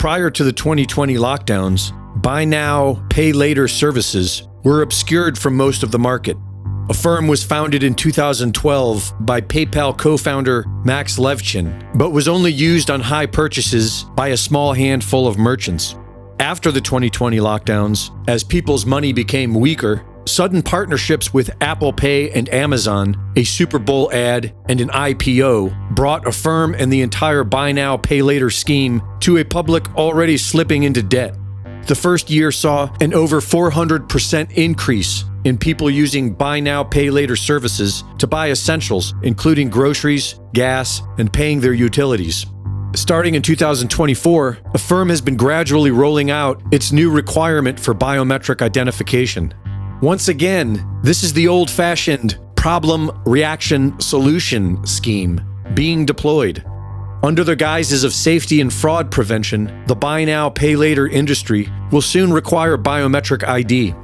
Prior to the 2020 lockdowns, buy now, pay later services were obscured from most of the market. A firm was founded in 2012 by PayPal co-founder Max Levchin, but was only used on high purchases by a small handful of merchants. After the 2020 lockdowns, as people's money became weaker, sudden partnerships with Apple Pay and Amazon, a Super Bowl ad, and an IPO brought Affirm and the entire buy now, pay later scheme to a public already slipping into debt. The first year saw an over 400% increase in people using buy now, pay later services to buy essentials, including groceries, gas, and paying their utilities. Starting in 2024, Affirm has been gradually rolling out its new requirement for biometric identification. Once again, this is the old-fashioned problem, reaction, solution scheme being deployed. Under the guises of safety and fraud prevention, the buy now, pay later industry will soon require biometric ID,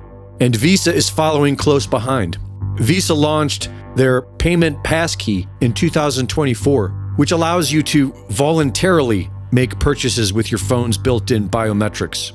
and Visa is following close behind. Visa launched their payment passkey in 2024, which allows you to voluntarily make purchases with your phone's built-in biometrics.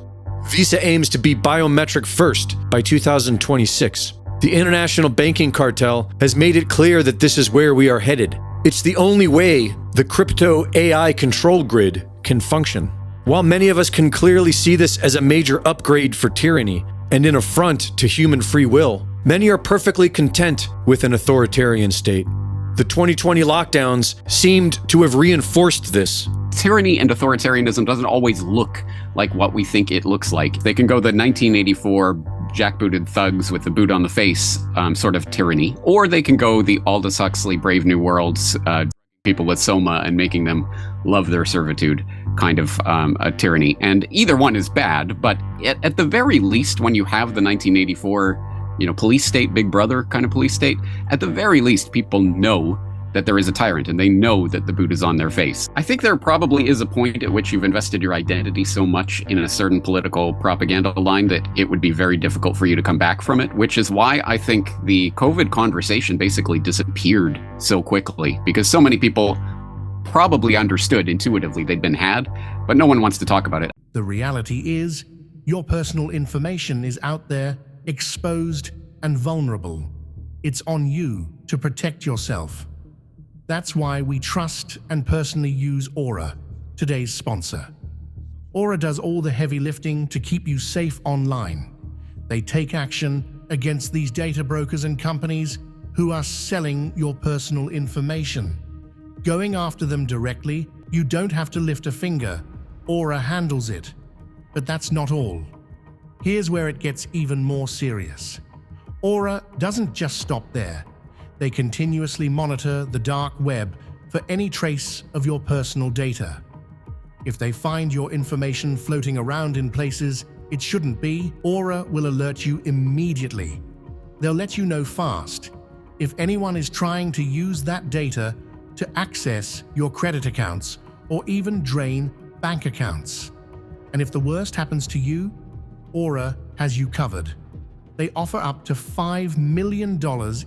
Visa aims to be biometric first by 2026. The international banking cartel has made it clear that this is where we are headed. It's the only way the crypto AI control grid can function. While many of us can clearly see this as a major upgrade for tyranny and an affront to human free will, many are perfectly content with an authoritarian state. The 2020 lockdowns seemed to have reinforced this. Tyranny and authoritarianism doesn't always look like what we think it looks like. They can go the 1984 jackbooted thugs with the boot on the face sort of tyranny, or they can go the Aldous Huxley Brave New Worlds, people with soma and making them love their servitude kind of a tyranny. And either one is bad, but at the very least, when you have the 1984 police state, Big Brother kind of police state, at the very least, people know that there is a tyrant and they know that the boot is on their face. I think there probably is a point at which you've invested your identity so much in a certain political propaganda line that it would be very difficult for you to come back from it, which is why I think the COVID conversation basically disappeared so quickly, because so many people probably understood intuitively they'd been had, but no one wants to talk about it. The reality is, your personal information is out there, exposed and vulnerable. It's on you to protect yourself. That's why we trust and personally use Aura, today's sponsor. Aura does all the heavy lifting to keep you safe online. They take action against these data brokers and companies who are selling your personal information. Going after them directly, you don't have to lift a finger. Aura handles it. But that's not all. Here's where it gets even more serious. Aura doesn't just stop there. They continuously monitor the dark web for any trace of your personal data. If they find your information floating around in places it shouldn't be, Aura will alert you immediately. They'll let you know fast if anyone is trying to use that data to access your credit accounts or even drain bank accounts. And if the worst happens to you, Aura has you covered. They offer up to $5 million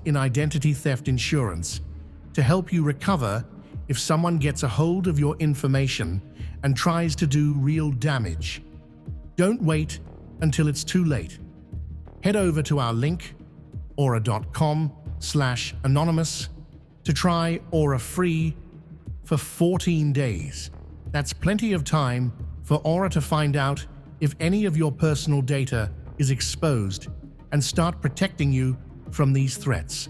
in identity theft insurance to help you recover if someone gets a hold of your information and tries to do real damage. Don't wait until it's too late. Head over to our link, aura.com/anonymous, to try Aura free for 14 days. That's plenty of time for Aura to find out if any of your personal data is exposed and start protecting you from these threats.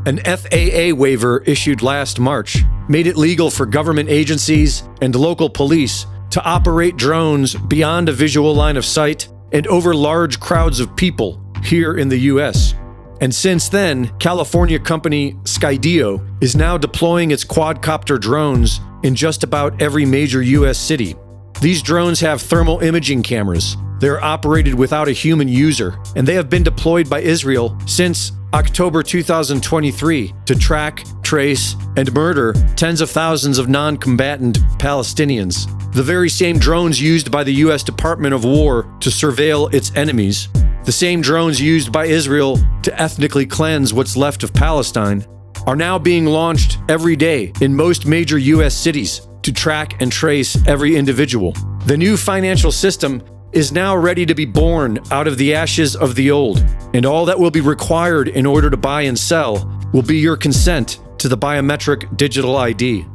An FAA waiver issued last March made it legal for government agencies and local police to operate drones beyond a visual line of sight and over large crowds of people here in the US. And since then, California company Skydio is now deploying its quadcopter drones in just about every major US city. These drones have thermal imaging cameras. They're operated without a human user, and they have been deployed by Israel since October 2023 to track, trace, and murder tens of thousands of non-combatant Palestinians. The very same drones used by the US Department of War to surveil its enemies The same drones used by Israel to ethnically cleanse what's left of Palestine are now being launched every day in most major US cities to track and trace every individual. The new financial system is now ready to be born out of the ashes of the old, and all that will be required in order to buy and sell will be your consent to the biometric digital ID.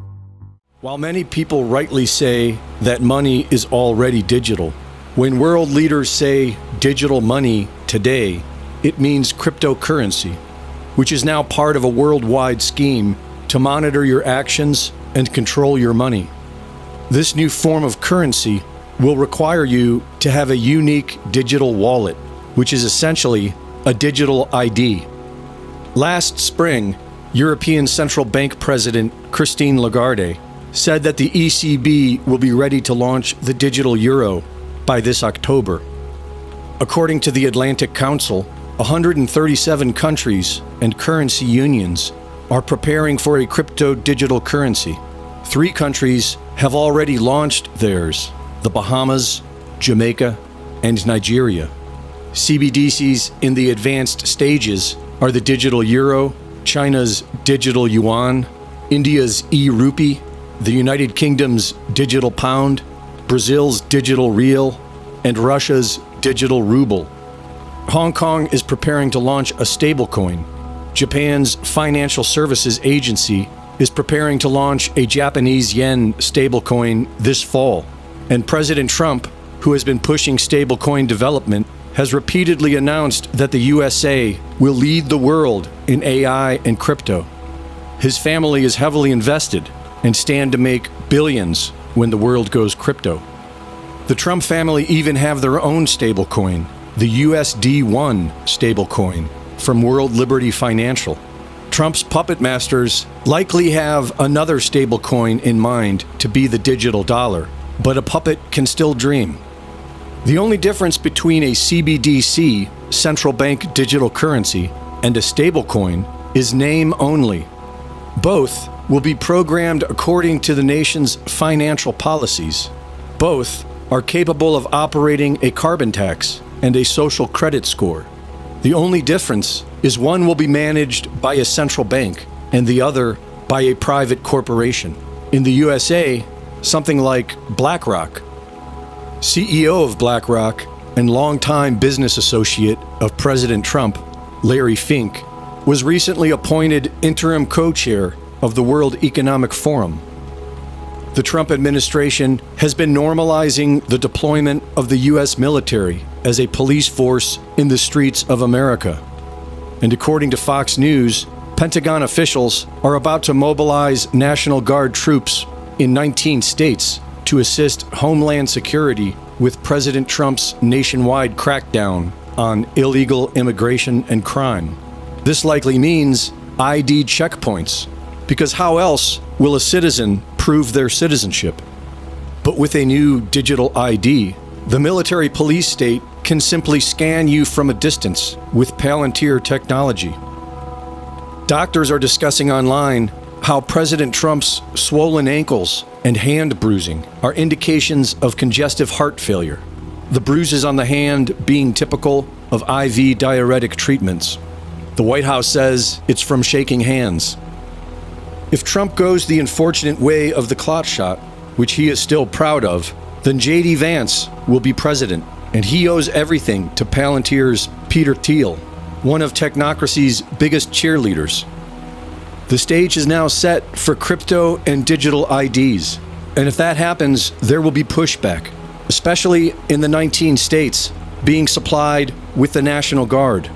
While many people rightly say that money is already digital, when world leaders say digital money today, it means cryptocurrency, which is now part of a worldwide scheme to monitor your actions and control your money. This new form of currency will require you to have a unique digital wallet, which is essentially a digital ID. Last spring, European Central Bank President Christine Lagarde said that the ECB will be ready to launch the digital euro by this October. According to the Atlantic Council, 137 countries and currency unions are preparing for a crypto digital currency. 3 countries have already launched theirs: the Bahamas, Jamaica, and Nigeria. CBDCs in the advanced stages are the digital euro, China's digital yuan, India's e-rupee, the United Kingdom's digital pound, Brazil's digital real, and Russia's digital ruble. Hong Kong is preparing to launch a stablecoin. Japan's Financial Services Agency is preparing to launch a Japanese yen stablecoin this fall. And President Trump, who has been pushing stablecoin development, has repeatedly announced that the USA will lead the world in AI and crypto. His family is heavily invested and stand to make billions when the world goes crypto. The Trump family even have their own stablecoin, the USD1 stablecoin from World Liberty Financial. Trump's puppet masters likely have another stablecoin in mind to be the digital dollar, but a puppet can still dream. The only difference between a CBDC, central bank digital currency, and a stablecoin is name only. Both will be programmed according to the nation's financial policies. Both are capable of operating a carbon tax and a social credit score. The only difference is one will be managed by a central bank and the other by a private corporation. In the USA, something like BlackRock. CEO of BlackRock and longtime business associate of President Trump, Larry Fink, was recently appointed interim co-chair of the World Economic Forum. The Trump administration has been normalizing the deployment of the U.S. military as a police force in the streets of America. And according to Fox News, Pentagon officials are about to mobilize National Guard troops in 19 states to assist Homeland Security with President Trump's nationwide crackdown on illegal immigration and crime. This likely means ID checkpoints, because how else will a citizen prove their citizenship? But with a new digital ID, the military police state can simply scan you from a distance with Palantir technology. Doctors are discussing online how President Trump's swollen ankles and hand bruising are indications of congestive heart failure, the bruises on the hand being typical of IV diuretic treatments. The White House says it's from shaking hands. If Trump goes the unfortunate way of the clot shot, which he is still proud of, then J.D. Vance will be president, and he owes everything to Palantir's Peter Thiel, one of technocracy's biggest cheerleaders. The stage is now set for crypto and digital IDs, and if that happens, there will be pushback, especially in the 19 states being supplied with the National Guard.